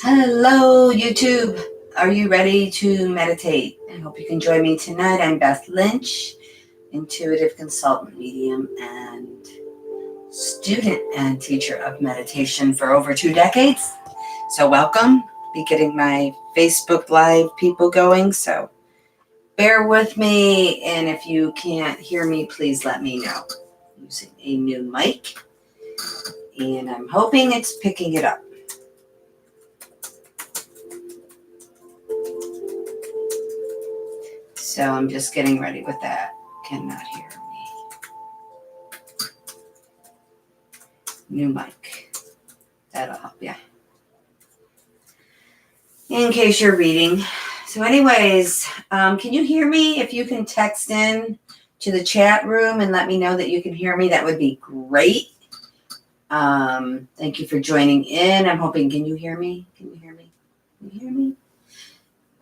Hello, YouTube. Are you ready to meditate? I hope you can join me tonight. I'm Beth Lynch, intuitive consultant, medium, and student and teacher of meditation for over 2 decades. So welcome. Be getting my Facebook Live people going, so bear with me. And if you can't hear me, please let me know. I'm using a new mic, and I'm hoping it's picking it up. So I'm just getting ready with that. Cannot hear me. New mic. That'll help you. In case you're reading. So anyways, can you hear me? If you can text in to the chat room and let me know that you can hear me, that would be great. Thank you for joining in. I'm hoping, can you hear me? Can you hear me? Can you hear me?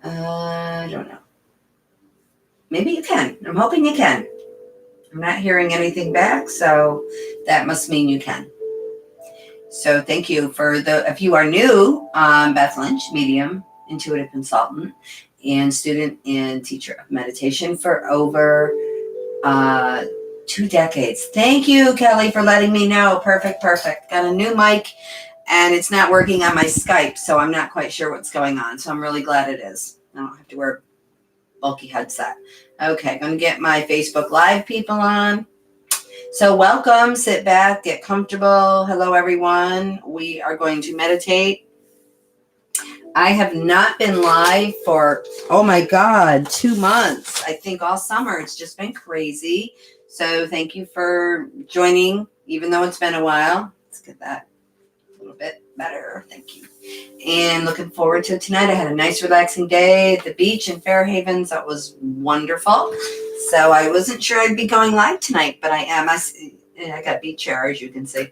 I don't know. Maybe you can. I'm hoping you can. I'm not hearing anything back, so that must mean you can. So thank you if you are new, Beth Lynch, medium, intuitive consultant, and student and teacher of meditation for over 2 decades. Thank you, Kelly, for letting me know. Perfect. Got a new mic, and it's not working on my Skype, so I'm not quite sure what's going on. So I'm really glad it is. I don't have to wear a bulky headset. Okay, going to get my Facebook Live people on. So welcome, sit back, get comfortable. Hello, everyone. We are going to meditate. I have not been live for, oh my God, 2 months. I think all summer. It's just been crazy. So thank you for joining, even though it's been a while. Let's get that a little bit better. Thank you. And looking forward to tonight. I had a nice relaxing day at the beach in Fairhaven. So it was wonderful. So I wasn't sure I'd be going live tonight, but I am. I got beach chair, as you can see.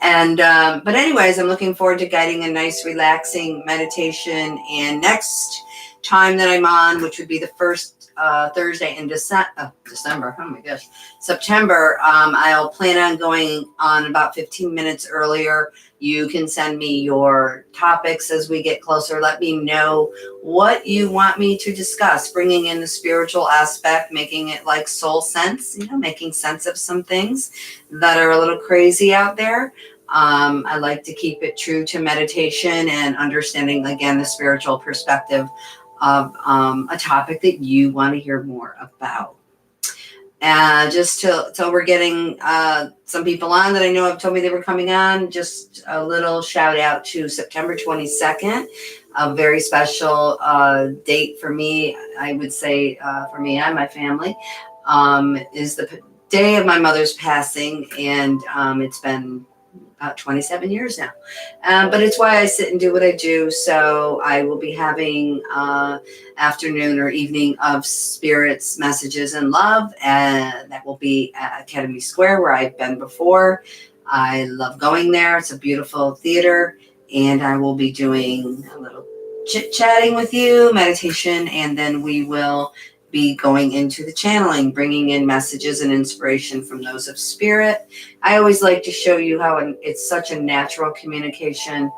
And but anyways, I'm looking forward to guiding a nice, relaxing meditation. And next time that I'm on, which would be the first Thursday in December. Oh my gosh, September. I'll plan on going on about 15 minutes earlier. You can send me your topics as we get closer. Let me know what you want me to discuss, bringing in the spiritual aspect, making it like soul sense, making sense of some things that are a little crazy out there. I like to keep it true to meditation and understanding, again, the spiritual perspective of a topic that you want to hear more about. Just till we're getting some people on that I know have told me they were coming on, just a little shout out to September 22nd, a very special date for me, I would say, for me and my family, is the day of my mother's passing, and it's been about 27 years now. But it's why I sit and do what I do. So I will be having afternoon or evening of spirits, messages, and love. And that will be at Academy Square, where I've been before. I love going there. It's a beautiful theater. And I will be doing a little chit-chatting with you, meditation, and then we will be going into the channeling, bringing in messages and inspiration from those of spirit. I always like to show you how it's such a natural communication,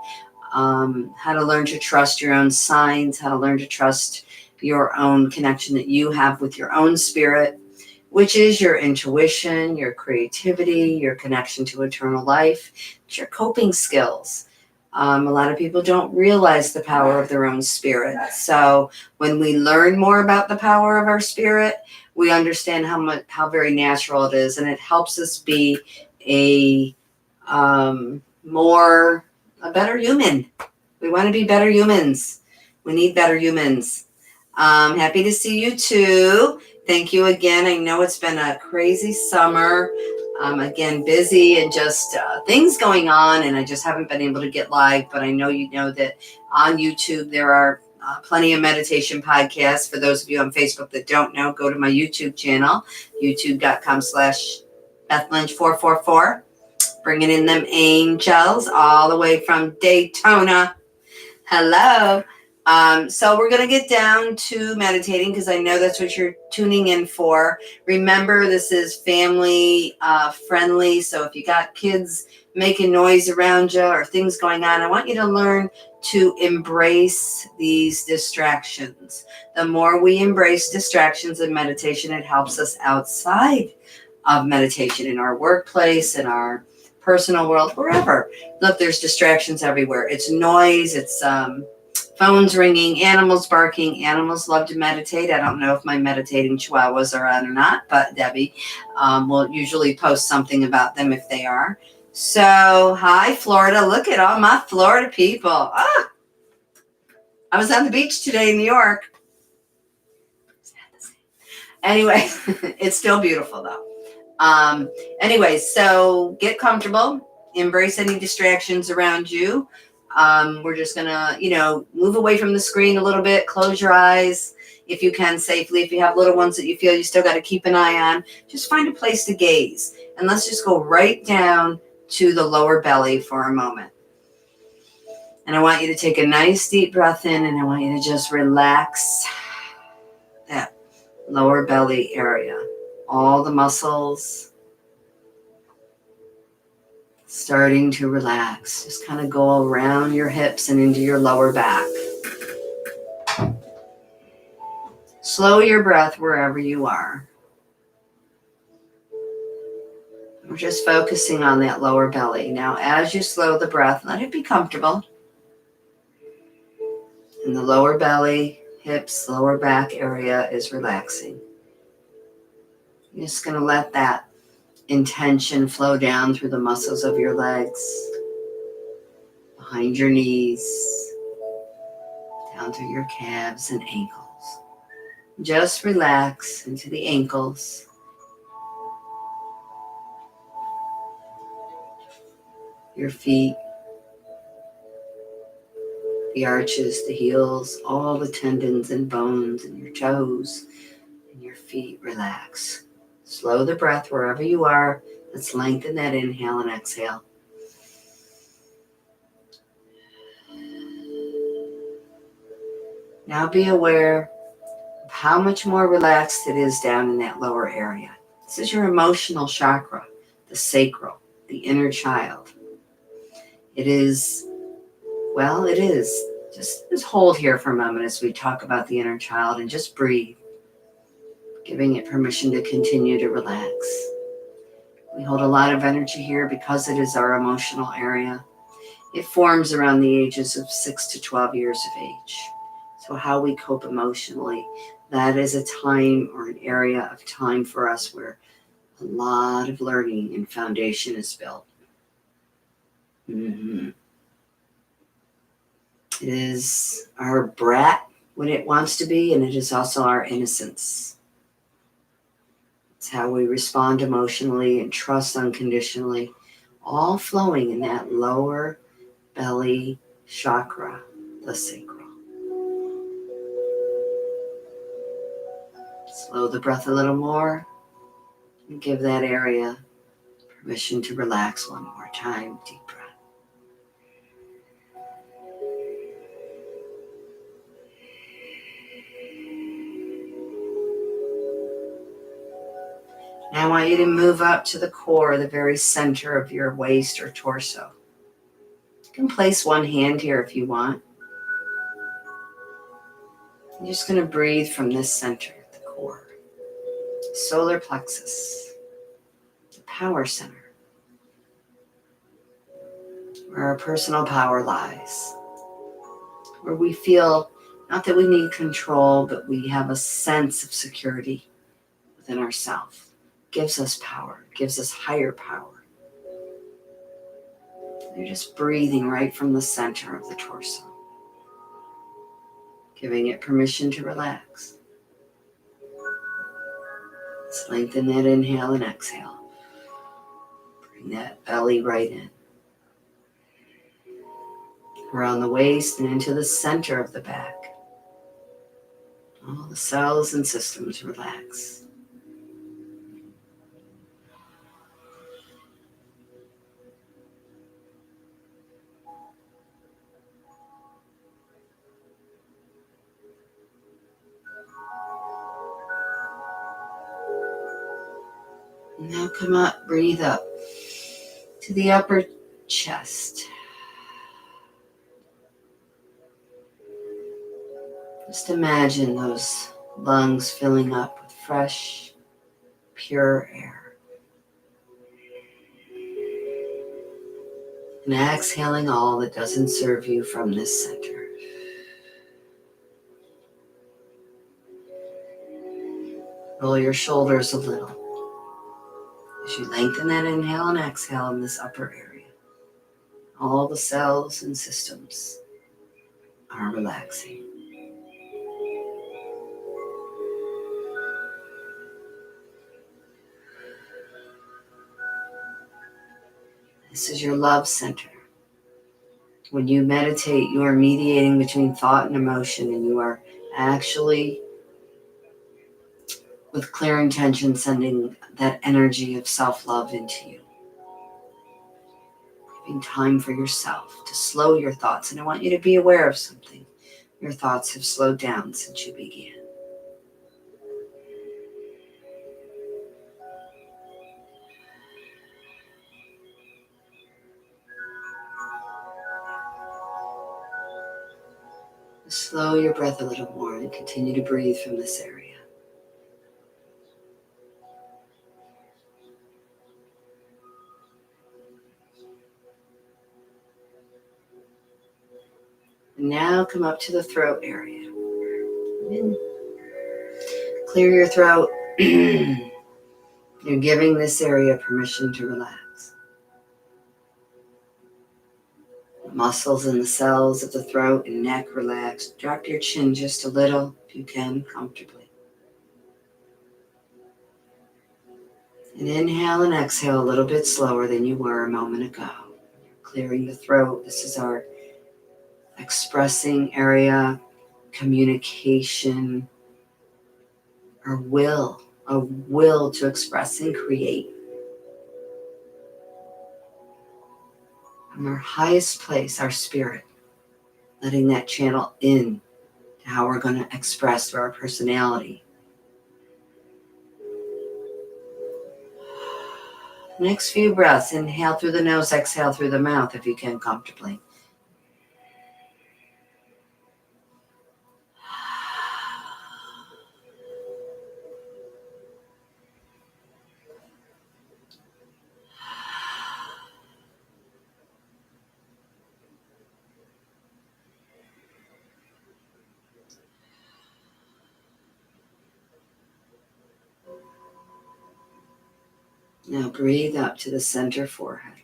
how to learn to trust your own signs, how to learn to trust your own connection that you have with your own spirit, which is your intuition, your creativity, your connection to eternal life, your coping skills. A lot of people don't realize the power of their own spirit. So when we learn more about the power of our spirit, we understand how very natural it is, and it helps us be a better human. We want to be better humans. We need better humans. Happy to see you too. Thank you again. I know it's been a crazy summer. Again, busy and just things going on, and I just haven't been able to get live, but I know you know that on YouTube there are plenty of meditation podcasts. For those of you on Facebook that don't know, go to my YouTube channel, youtube.com/BethLynch444. Bringing in them angels all the way from Daytona. Hello. So we're going to get down to meditating because I know that's what you're tuning in for. Remember, this is family friendly. So if you got kids making noise around you or things going on, I want you to learn to embrace these distractions. The more we embrace distractions in meditation, it helps us outside of meditation, in our workplace, in our personal world, wherever. Look, there's distractions everywhere. It's noise, it's phones ringing, animals barking. Animals love to meditate. I don't know if my meditating chihuahuas are on or not, but Debbie will usually post something about them if they are. So, hi, Florida. Look at all my Florida people. Ah, I was on the beach today in New York. Anyway, it's still beautiful though. Anyway, so get comfortable, embrace any distractions around you. We're just gonna, move away from the screen a little bit, close your eyes if you can safely. If you have little ones that you feel you still got to keep an eye on, just find a place to gaze. And let's just go right down to the lower belly for a moment. And I want you to take a nice deep breath in, and I want you to just relax that lower belly area. All the muscles starting to relax. Just kind of go around your hips and into your lower back. Slow your breath wherever you are. We're just focusing on that lower belly. Now, as you slow the breath, let it be comfortable. And the lower belly, hips, lower back area is relaxing. You're just going to let that intention flow down through the muscles of your legs, behind your knees, down through your calves and ankles. Just relax into the ankles, your feet, the arches, the heels, all the tendons and bones and your toes and your feet relax. Slow the breath wherever you are. Let's lengthen that inhale and exhale. Now be aware of how much more relaxed it is down in that lower area. This is your emotional chakra, the sacral, the inner child. It is. Just hold here for a moment as we talk about the inner child and just breathe, giving it permission to continue to relax. We hold a lot of energy here because it is our emotional area. It forms around the ages of 6 to 12 years of age. So how we cope emotionally, that is a time or an area of time for us where a lot of learning and foundation is built. Mm-hmm. It is our brat when it wants to be, and it is also our innocence. It's how we respond emotionally and trust unconditionally, all flowing in that lower belly chakra, the sacral. Slow the breath a little more and give that area permission to relax one more time. Deep breath. Now I want you to move up to the core, the very center of your waist or torso. You can place one hand here if you want. You're just going to breathe from this center, the core, solar plexus, the power center, where our personal power lies, where we feel not that we need control, but we have a sense of security within ourselves. Gives us power, gives us higher power. You're just breathing right from the center of the torso, giving it permission to relax. Let's lengthen that inhale and exhale. Bring that belly right in. Around the waist and into the center of the back. All the cells and systems relax. Now come up, breathe up to the upper chest. Just imagine those lungs filling up with fresh, pure air. And exhaling all that doesn't serve you from this center. Roll your shoulders a little as you lengthen that inhale and exhale in this upper area. All the cells and systems are relaxing. This is your love center. When you meditate, you are mediating between thought and emotion, and you are actually, with clear intention, sending that energy of self-love into you. Giving time for yourself to slow your thoughts. And I want you to be aware of something. Your thoughts have slowed down since you began. Slow your breath a little more and continue to breathe from this area. And now come up to the throat area. Clear your throat. You're giving this area permission to relax. The muscles and the cells of the throat and neck relax. Drop your chin just a little, if you can, comfortably. And inhale and exhale a little bit slower than you were a moment ago. Clearing the throat. This is our expressing area, communication, our will, a will to express and create. From our highest place, our spirit, letting that channel in to how we're going to express through our personality. Next few breaths, inhale through the nose, exhale through the mouth if you can comfortably. Now breathe up to the center forehead.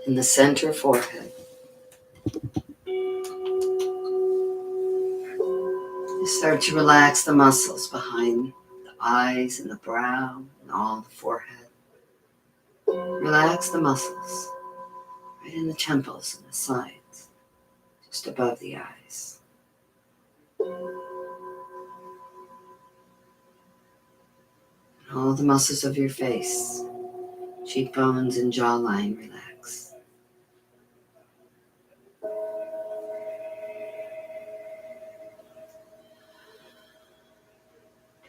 In the center forehead, you start to relax the muscles behind the eyes and the brow and all the forehead. Relax the muscles right in the temples and the sides, just above the eyes. And all the muscles of your face, cheekbones and jawline relax.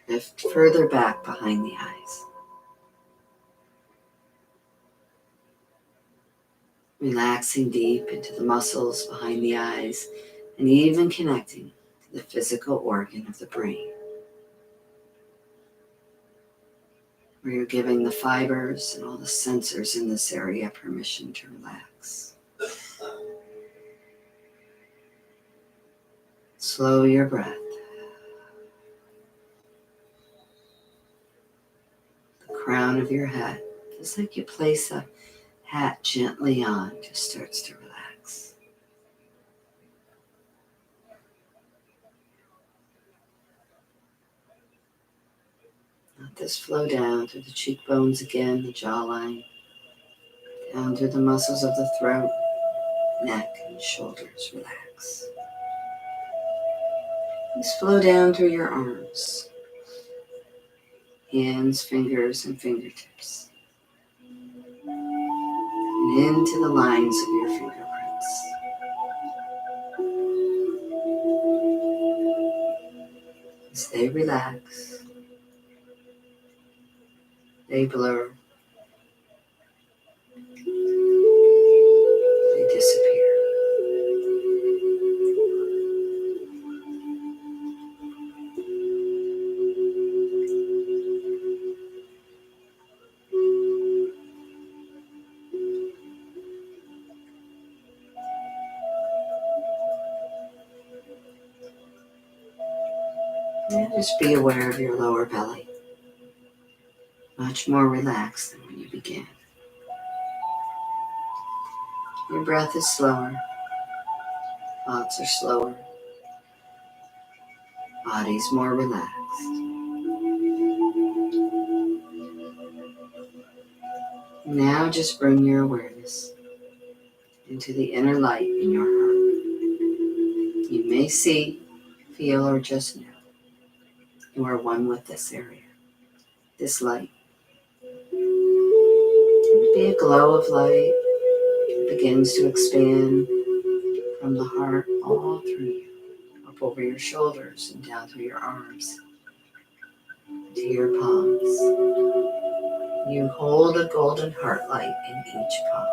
Drift further back behind the eyes. Relaxing deep into the muscles behind the eyes and even connecting to the physical organ of the brain, where you're giving the fibers and all the sensors in this area permission to relax. Slow your breath. The crown of your head, just like you place a hat gently on, just starts to relax. Let this flow down through the cheekbones again, the jawline, down through the muscles of the throat, neck, and shoulders. Relax. Just flow down through your arms, hands, fingers, and fingertips, and into the lines of your fingerprints. As they relax, They blur. They disappear. And just be aware of your lower belly. Much more relaxed than when you began. Your breath is slower. Thoughts are slower. Body's more relaxed. Now just bring your awareness into the inner light in your heart. You may see, feel, or just know you are one with this area, this light. It would be a glow of light. It begins to expand from the heart all through you, up over your shoulders and down through your arms to your palms. You hold a golden heart light in each palm.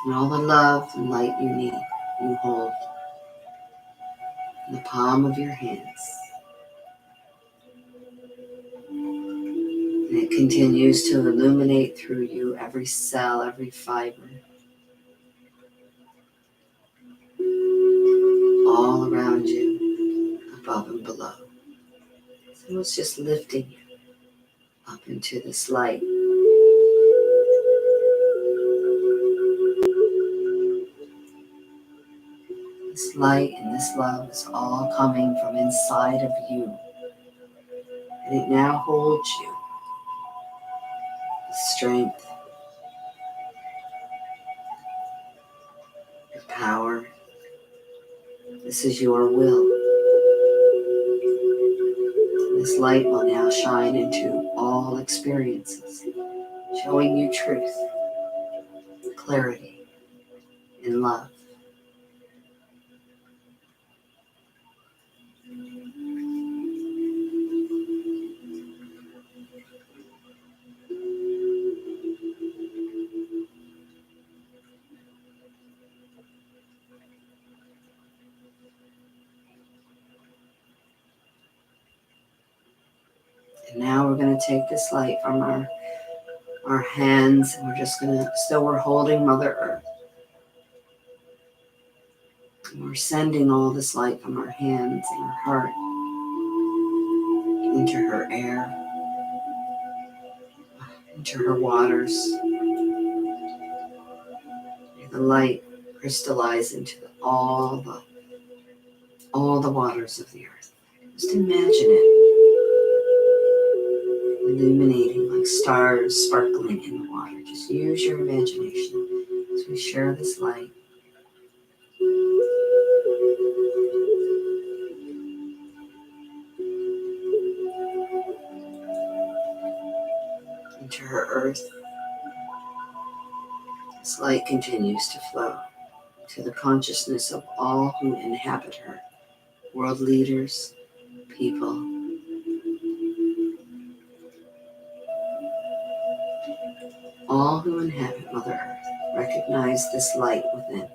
And all the love and light you need, you hold in the palm of your hands. And it continues to illuminate through you, every cell, every fiber, all around you, above and below. So it's just lifting you up into this light. This light and this love is all coming from inside of you. And it now holds you with strength, with power. This is your will. This light will now shine into all experiences, showing you truth, clarity, and love. And now we're going to take this light from our hands, and we're just going to, so we're holding Mother Earth. And we're sending all this light from our hands and our heart into her air, into her waters. May the light crystallize into all the waters of the earth. Just imagine it illuminating like stars sparkling in the water. Just use your imagination as we share this light. Into her earth. This light continues to flow to the consciousness of all who inhabit her, world leaders, people. All who inhabit Mother Earth recognize this light within.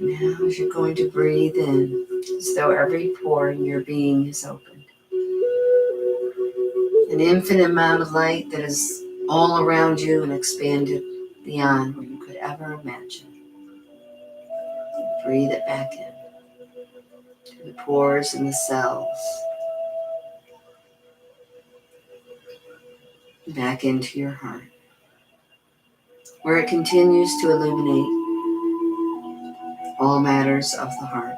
Now, as you're going to breathe in, as though every pore in your being is opened, an infinite amount of light that is all around you and expanded beyond what you could ever imagine. Breathe it back in to the pores and the cells, back into your heart, where it continues to illuminate all matters of the heart.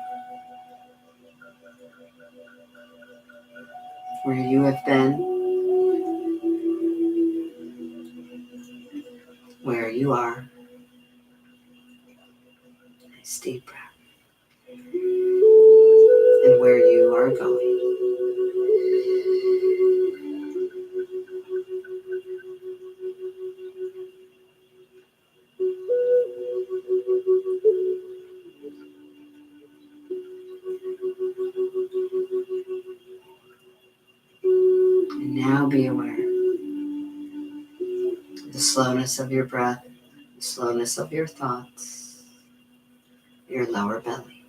where you have been, where you are. Nice deep breath. And where you are going. And now be aware of the slowness of your breath, the slowness of your thoughts, your lower belly.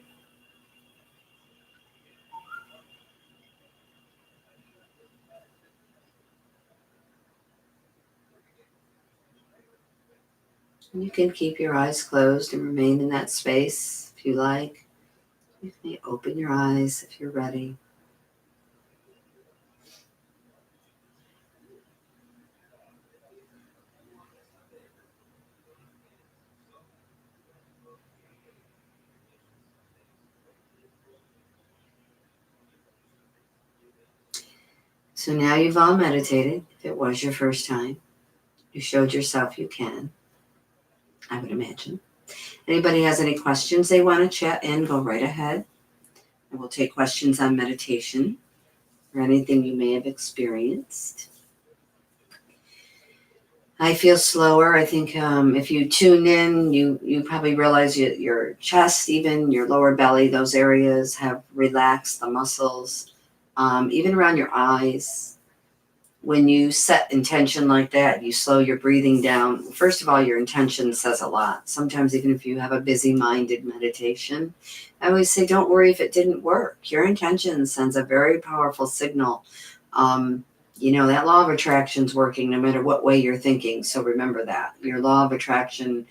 And you can keep your eyes closed and remain in that space if you like. You may open your eyes if you're ready. So now you've all meditated. If it was your first time, you showed yourself you can, I would imagine. Anybody has any questions they want to chat in, go right ahead. And we'll take questions on meditation or anything you may have experienced. I feel slower. I think if you tuned in, you probably realize your chest, even your lower belly, those areas have relaxed, the muscles, even around your eyes. When you set intention like that, you slow your breathing down. First of all, your intention says a lot. Sometimes even if you have a busy-minded meditation, I always say, don't worry if it didn't work. Your intention sends a very powerful signal. That law of attraction is working no matter what way you're thinking. So remember that. Your law of attraction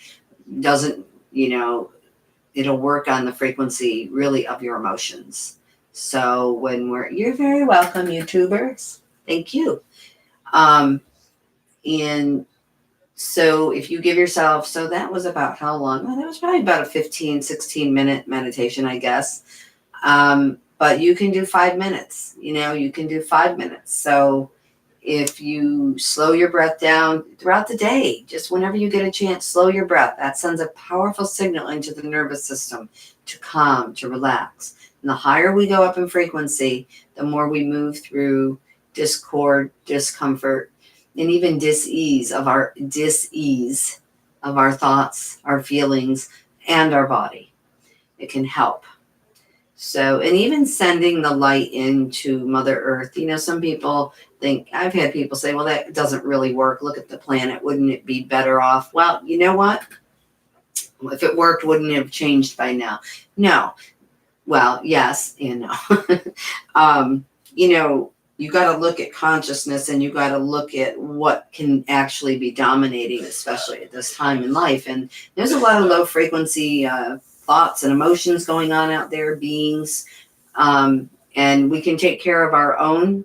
doesn't, it'll work on the frequency really of your emotions. So you're very welcome, YouTubers. Thank you. And so if you give yourself, so that was about how long? Well, that was probably about a 15, 16-minute meditation, I guess. But you can do 5 minutes, you can do 5 minutes. So if you slow your breath down throughout the day, just whenever you get a chance, slow your breath. That sends a powerful signal into the nervous system to calm, to relax. And the higher we go up in frequency, the more we move through discord, discomfort, and even dis-ease of our thoughts, our feelings, and our body. It can help. So, and even sending the light into Mother Earth. Some people think, I've had people say, well, that doesn't really work. Look at the planet. Wouldn't it be better off? Well, you know what? If it worked, wouldn't it have changed by now? No. Well, yes and no. You got to look at consciousness, and you got to look at what can actually be dominating, especially at this time in life. And there's a lot of low frequency thoughts and emotions going on out there, beings. And we can take care of our own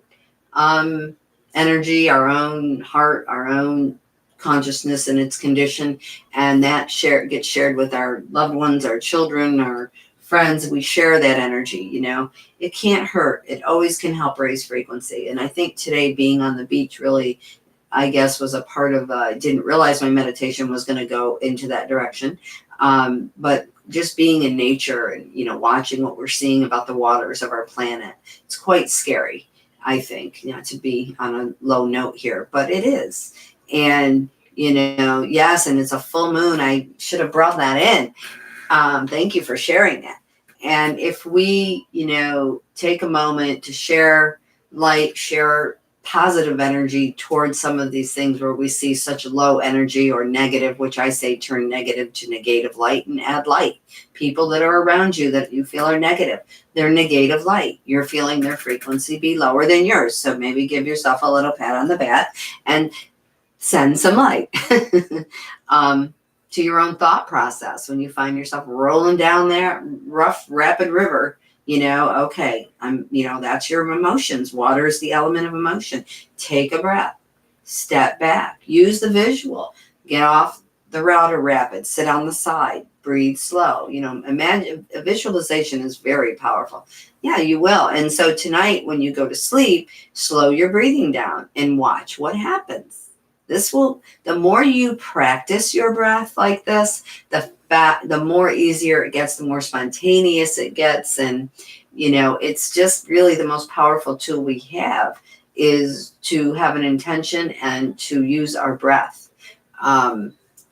energy, our own heart, our own consciousness and its condition. And that gets shared with our loved ones, our children, our friends. We share that energy, it can't hurt. It always can help raise frequency. And I think today being on the beach really, I guess, was a part of, I didn't realize my meditation was going to go into that direction. But just being in nature and, watching what we're seeing about the waters of our planet, it's quite scary, I think, not to be on a low note here, but it is. And, yes, and it's a full moon. I should have brought that in. Thank you for sharing that. And if we, take a moment to share light, share positive energy towards some of these things where we see such low energy or negative, which I say turn negative to negative light and add light. People that are around you that you feel are negative, they're negative light. You're feeling their frequency be lower than yours. So maybe give yourself a little pat on the back and send some light. To your own thought process when you find yourself rolling down that rough, rapid river, okay, that's your emotions. Water is the element of emotion. Take a breath, step back, use the visual, get off the route or rapid, sit on the side, breathe slow. Imagine a visualization is very powerful. Yeah, you will. And so tonight, when you go to sleep, slow your breathing down and watch what happens. The more you practice your breath like this, the more easier it gets, the more spontaneous it gets. And, it's just really the most powerful tool we have is to have an intention and to use our breath.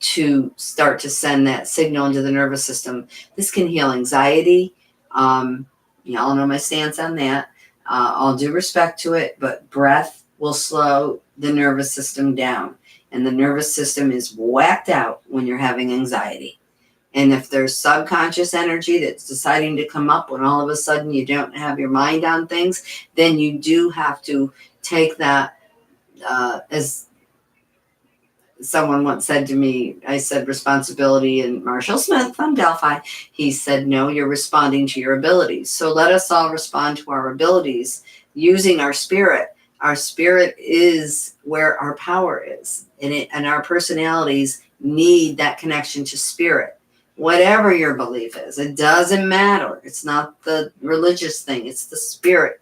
To start to send that signal into the nervous system. This can heal anxiety. Y'all know my stance on that. All due respect to it, but breath will slow the nervous system down. And the nervous system is whacked out when you're having anxiety. And if there's subconscious energy that's deciding to come up when all of a sudden you don't have your mind on things, then you do have to take that as someone once said to me, I said responsibility, and Marshall Smith from Delphi, he said, no, you're responding to your abilities. So let us all respond to our abilities using our spirit. Our spirit is where our power is, and our personalities need that connection to spirit. Whatever your belief is, it doesn't matter. It's not the religious thing, it's the spirit.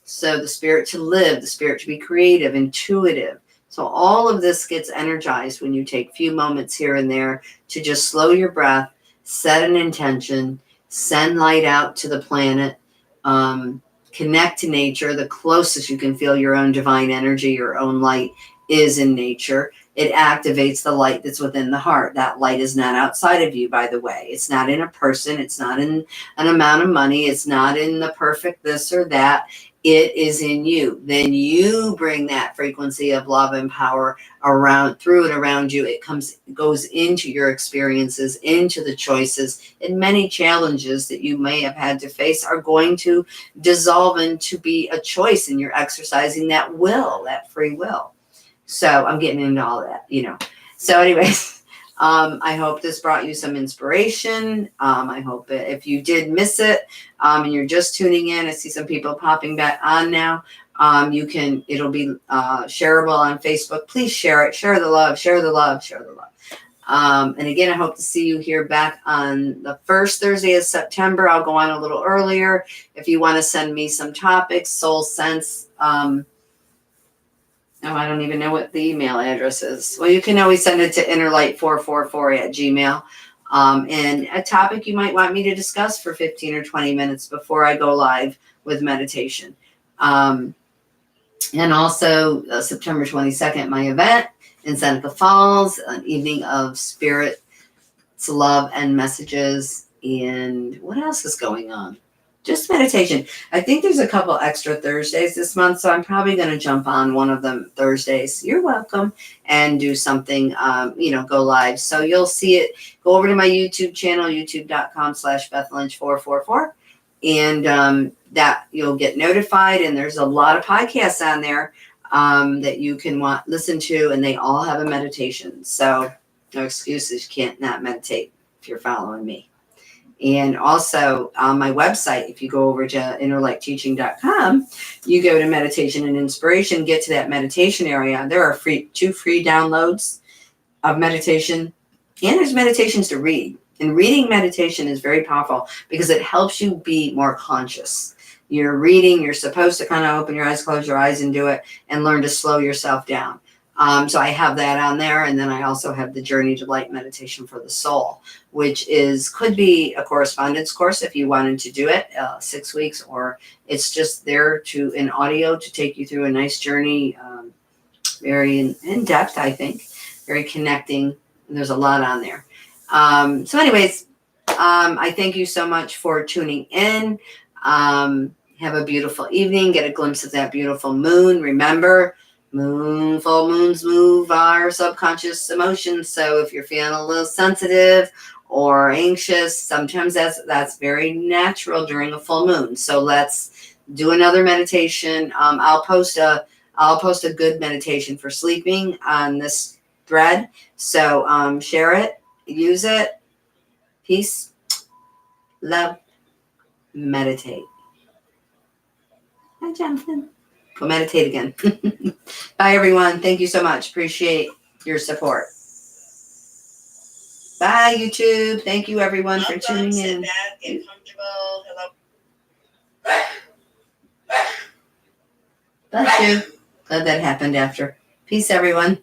So the spirit to live, the spirit to be creative, intuitive. So all of this gets energized when you take a few moments here and there to just slow your breath, set an intention, send light out to the planet, connect to nature. The closest you can feel your own divine energy, your own light is in nature. It activates the light that's within the heart. That light is not outside of you, by the way. It's not in a person. It's not in an amount of money. It's not in the perfect this or that. It is in you. Then you bring that frequency of love and power through and around you. It goes into your experiences, into the choices, and many challenges that you may have had to face are going to dissolve into be a choice, and you're exercising that will, that free will. So I'm getting into all that, So anyways, I hope this brought you some inspiration. I hope if you did miss it and you're just tuning in, I see some people popping back on now. It'll be shareable on Facebook. Please share it. Share the love, share the love, share the love. And again, I hope to see you here back on the first Thursday of September. I'll go on a little earlier. If you want to send me some topics, soul sense, I don't even know what the email address is. Well, you can always send it to innerlight444@gmail. And a topic you might want me to discuss for 15 or 20 minutes before I go live with meditation. And also September 22nd, my event in Seneca Falls, an evening of spirit, love, and messages. And what else is going on? Just meditation. I think there's a couple extra Thursdays this month, so I'm probably going to jump on one of them Thursdays. You're welcome. And do something, go live. So you'll see it. Go over to my YouTube channel, youtube.com/BethLynch444. And that you'll get notified. And there's a lot of podcasts on there that you can listen to, and they all have a meditation. So no excuses. You can't not meditate if you're following me. And also on my website, if you go over to innerlightteaching.com, you go to meditation and inspiration, get to that meditation area. There are two free downloads of meditation, and there's meditations to read. And reading meditation is very powerful because it helps you be more conscious. You're reading, you're supposed to kind of open your eyes, close your eyes and do it, and learn to slow yourself down. So I have that on there. And then I also have the Journey to Light meditation for the soul, which could be a correspondence course if you wanted to do it, 6 weeks, or it's just there in audio to take you through a nice journey, very in depth, I think, very connecting. There's a lot on there. So anyways, I thank you so much for tuning in. Have a beautiful evening. Get a glimpse of that beautiful moon. Remember, full moons move our subconscious emotions. So if you're feeling a little sensitive or anxious, sometimes that's very natural during a full moon. So let's do another meditation. I'll post a good meditation for sleeping on this thread. So share it, use it. Peace, love, meditate. Hi, Jonathan. Go meditate again. Bye, everyone. Thank you so much. Appreciate your support. Bye, YouTube. Thank you, everyone, for tuning Sit in. back, get comfortable. Hello. Bless you. Glad that happened after. Peace, everyone.